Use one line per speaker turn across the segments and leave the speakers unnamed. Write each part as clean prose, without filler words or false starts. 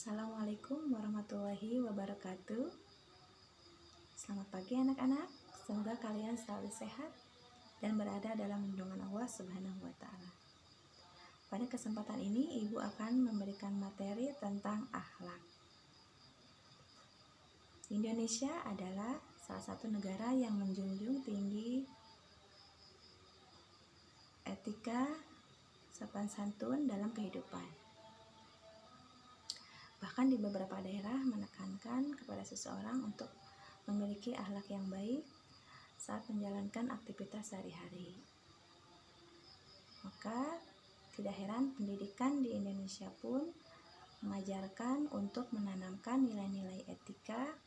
Assalamualaikum warahmatullahi wabarakatuh. Selamat pagi anak-anak. Semoga kalian selalu sehat dan berada dalam lindungan Allah Subhanahu wa taala. Pada kesempatan ini Ibu akan memberikan materi tentang akhlak. Indonesia adalah salah satu negara yang menjunjung tinggi etika, sopan santun dalam kehidupan. Bahkan di beberapa daerah menekankan kepada seseorang untuk memiliki akhlak yang baik saat menjalankan aktivitas sehari-hari. Maka tidak heran pendidikan di Indonesia pun mengajarkan untuk menanamkan nilai-nilai etika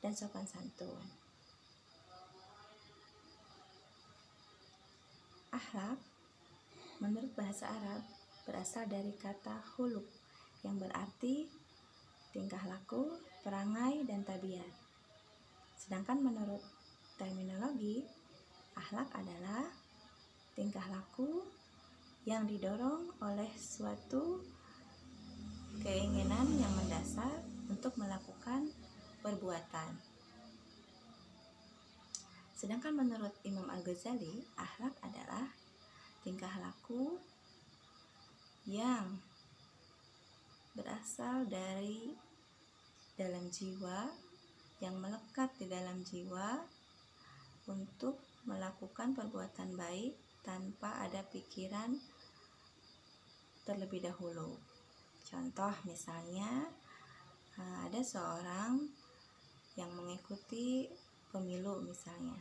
dan sopan santun. Akhlak menurut bahasa Arab berasal dari kata khuluq yang berarti tingkah laku, perangai, dan tabiat. Sedangkan menurut terminologi, akhlak adalah tingkah laku yang didorong oleh suatu keinginan yang mendasar untuk melakukan perbuatan. Sedangkan menurut Imam Al-Ghazali, akhlak adalah tingkah laku yang berasal dari dalam jiwa, yang melekat di dalam jiwa untuk melakukan perbuatan baik tanpa ada pikiran terlebih dahulu. Contoh misalnya, ada seorang yang mengikuti pemilu misalnya.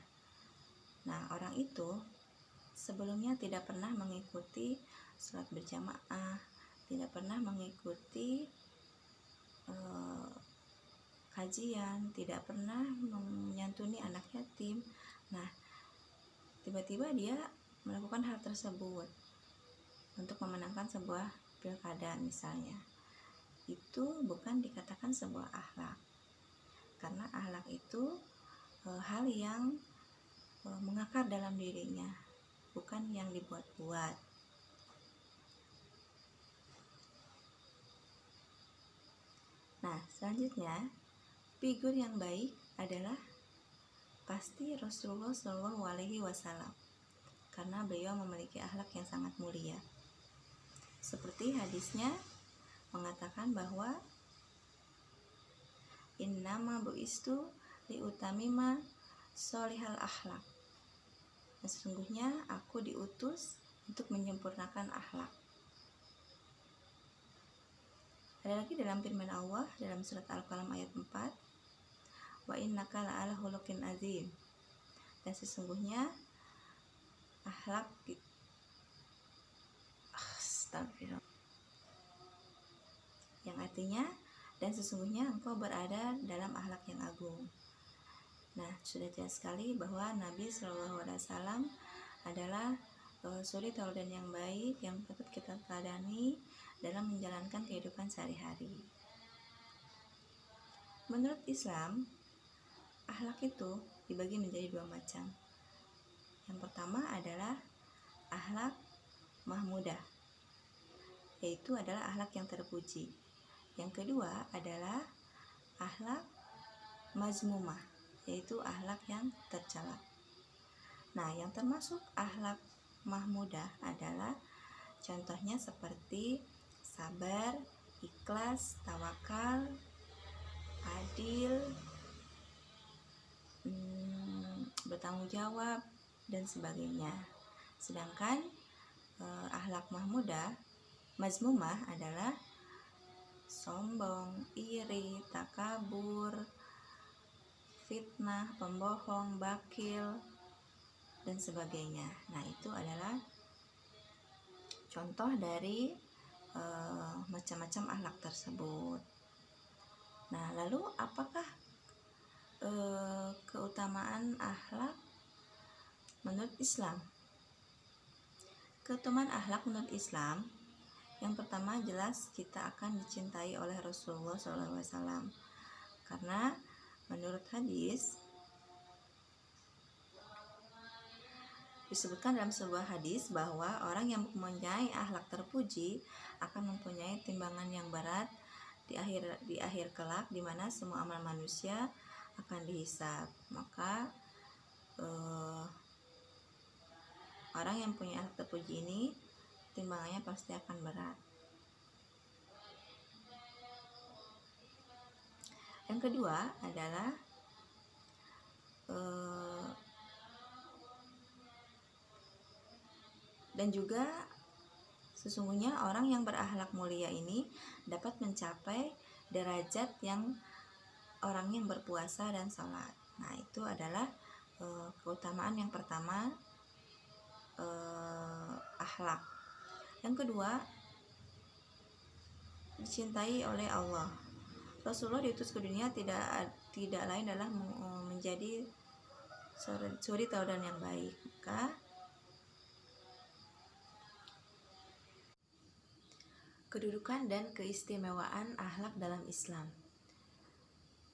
Nah, orang itu sebelumnya tidak pernah mengikuti sholat berjamaah, tidak pernah mengikuti kajian, tidak pernah menyantuni anak yatim. Nah, tiba-tiba dia melakukan hal tersebut untuk memenangkan sebuah pilkada misalnya. Itu bukan dikatakan sebuah akhlak, karena akhlak itu hal yang mengakar dalam dirinya, bukan yang dibuat-buat. Nah, selanjutnya, figur yang baik adalah pasti Rasulullah Shallallahu Alaihi Wasallam, karena beliau memiliki akhlak yang sangat mulia. Seperti hadisnya mengatakan bahwa innama bu'istu liutamima sholihal akhlak. Sesungguhnya aku diutus untuk menyempurnakan akhlak. Ada lagi dalam firman Allah dalam surat Al-Qalam ayat 4, wa innaka la'ala khuluqin azim. Dan sesungguhnya akhlak yang artinya dan sesungguhnya engkau berada dalam akhlak yang agung. Nah, sudah jelas sekali bahwa Nabi Shallallahu Alaihi Wasallam adalah suri tauladan yang baik yang patut kita teladani dalam menjalankan kehidupan sehari-hari. Menurut Islam, akhlak itu dibagi menjadi dua macam. Yang pertama adalah akhlak mahmudah, yaitu adalah akhlak yang terpuji. Yang kedua adalah akhlak mazmumah, yaitu akhlak yang tercela. Nah, yang termasuk akhlak mahmudah adalah contohnya seperti sabar, ikhlas, tawakal, adil, bertanggung jawab, dan sebagainya. Sedangkan akhlak mazmumah adalah sombong, iri, takabur, fitnah, pembohong, bakil, dan sebagainya. Nah, itu adalah contoh dari macam-macam akhlak tersebut. Nah, lalu apakah keutamaan akhlak menurut Islam? Keutamaan akhlak menurut Islam, yang pertama jelas kita akan dicintai oleh Rasulullah SAW, karena menurut hadis disebutkan dalam sebuah hadis bahwa orang yang mempunyai akhlak terpuji akan mempunyai timbangan yang berat di akhir kelak, di mana semua amal manusia akan dihisab. Maka orang yang punya akhlak terpuji ini timbangannya pasti akan berat. Yang kedua adalah dan juga sesungguhnya orang yang berakhlak mulia ini dapat mencapai derajat yang orang yang berpuasa dan sholat. Nah, itu adalah keutamaan yang pertama, akhlak. Yang kedua, dicintai oleh Allah. Rasulullah diutus ke dunia tidak lain adalah menjadi suri tauladan yang baik. Maka kedudukan dan keistimewaan akhlak dalam Islam.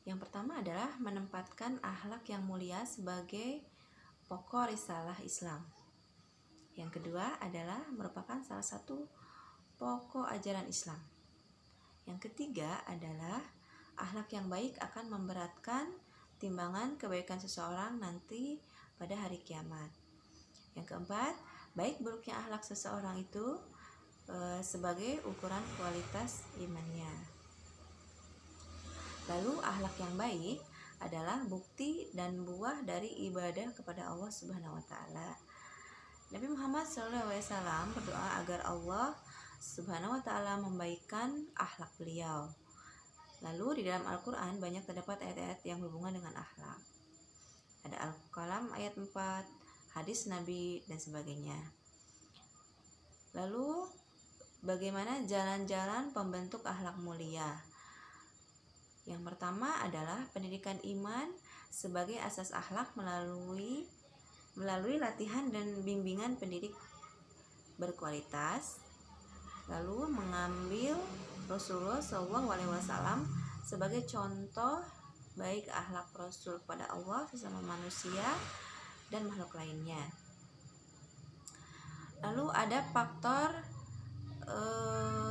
Yang pertama adalah menempatkan akhlak yang mulia sebagai pokok risalah Islam. Yang kedua adalah merupakan salah satu pokok ajaran Islam. Yang ketiga adalah akhlak yang baik akan memberatkan timbangan kebaikan seseorang nanti pada hari kiamat. Yang keempat, baik buruknya akhlak seseorang itu sebagai ukuran kualitas imannya. Lalu akhlak yang baik adalah bukti dan buah dari ibadah kepada Allah Subhanahu wa taala. Nabi Muhammad SAW berdoa agar Allah Subhanahu wa taala membaikkan akhlak beliau. Lalu di dalam Al-Qur'an banyak terdapat ayat-ayat yang berhubungan dengan akhlak. Ada Al-Qalam ayat 4, hadis Nabi dan sebagainya. Lalu bagaimana jalan-jalan pembentuk akhlak mulia? Yang pertama adalah pendidikan iman sebagai asas akhlak melalui latihan dan bimbingan pendidik berkualitas. Lalu mengambil Rasulullah SAW sebagai contoh baik akhlak Rasul kepada Allah, sesama manusia, dan makhluk lainnya. Lalu ada faktor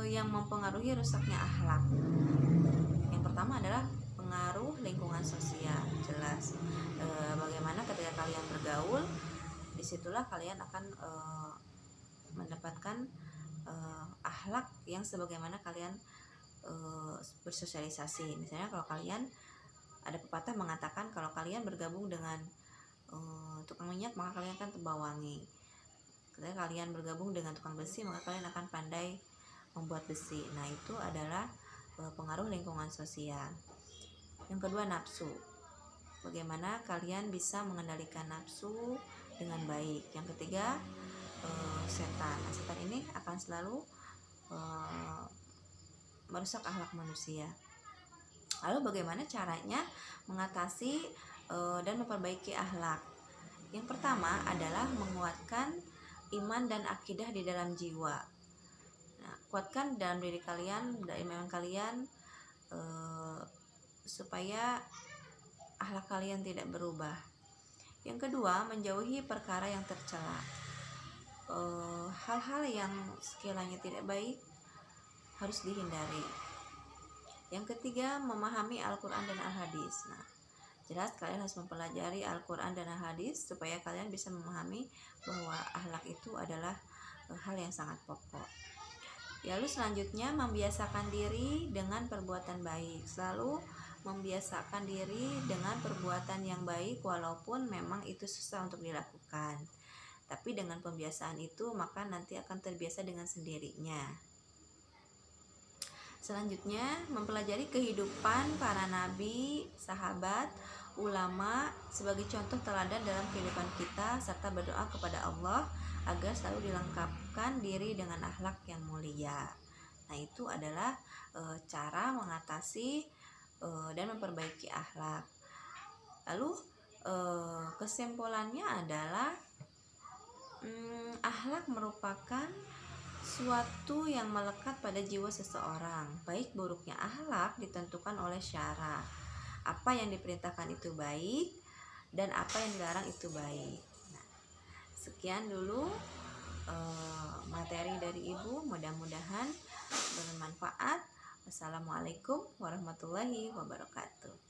yang mempengaruhi rusaknya akhlak. Yang pertama adalah pengaruh lingkungan sosial. Jelas bagaimana ketika kalian bergaul, disitulah kalian akan mendapatkan akhlak yang sebagaimana kalian bersosialisasi. Misalnya kalau kalian, ada pepatah mengatakan kalau kalian bergabung dengan tukang minyak maka kalian akan terbawa wangi. Ketika kalian bergabung dengan tukang besi maka kalian akan pandai membuat besi. Nah, itu adalah pengaruh lingkungan sosial. Yang kedua, nafsu. Bagaimana kalian bisa mengendalikan nafsu dengan baik. Yang ketiga, setan. Nah, setan ini akan selalu merusak akhlak manusia. Lalu bagaimana caranya mengatasi dan memperbaiki akhlak? Yang pertama adalah menguatkan iman dan akidah di dalam jiwa. Nah, kuatkan dalam diri kalian, dalam iman kalian, supaya akhlak kalian tidak berubah. Yang kedua, menjauhi perkara yang tercela. Hal-hal yang sekiranya tidak baik harus dihindari. Yang ketiga, memahami Al-Quran dan Al-Hadis. Nah, jelas kalian harus mempelajari Al-Quran dan Al-Hadis supaya kalian bisa memahami bahwa akhlak itu adalah hal yang sangat pokok. Lalu selanjutnya, membiasakan diri dengan perbuatan baik. Selalu membiasakan diri dengan perbuatan yang baik walaupun memang itu susah untuk dilakukan. Tapi dengan pembiasaan itu maka nanti akan terbiasa dengan sendirinya. Selanjutnya, mempelajari kehidupan para nabi, sahabat, ulama sebagai contoh teladan dalam kehidupan kita, serta berdoa kepada Allah agar selalu dilengkapkan diri dengan akhlak yang mulia. Nah, itu adalah cara mengatasi dan memperbaiki akhlak. Lalu kesimpulannya adalah akhlak merupakan suatu yang melekat pada jiwa seseorang. Baik buruknya akhlak ditentukan oleh syara. Apa yang diperintahkan itu baik dan apa yang dilarang itu baik. Nah, sekian dulu materi dari Ibu, mudah-mudahan bermanfaat Wassalamualaikum warahmatullahi wabarakatuh.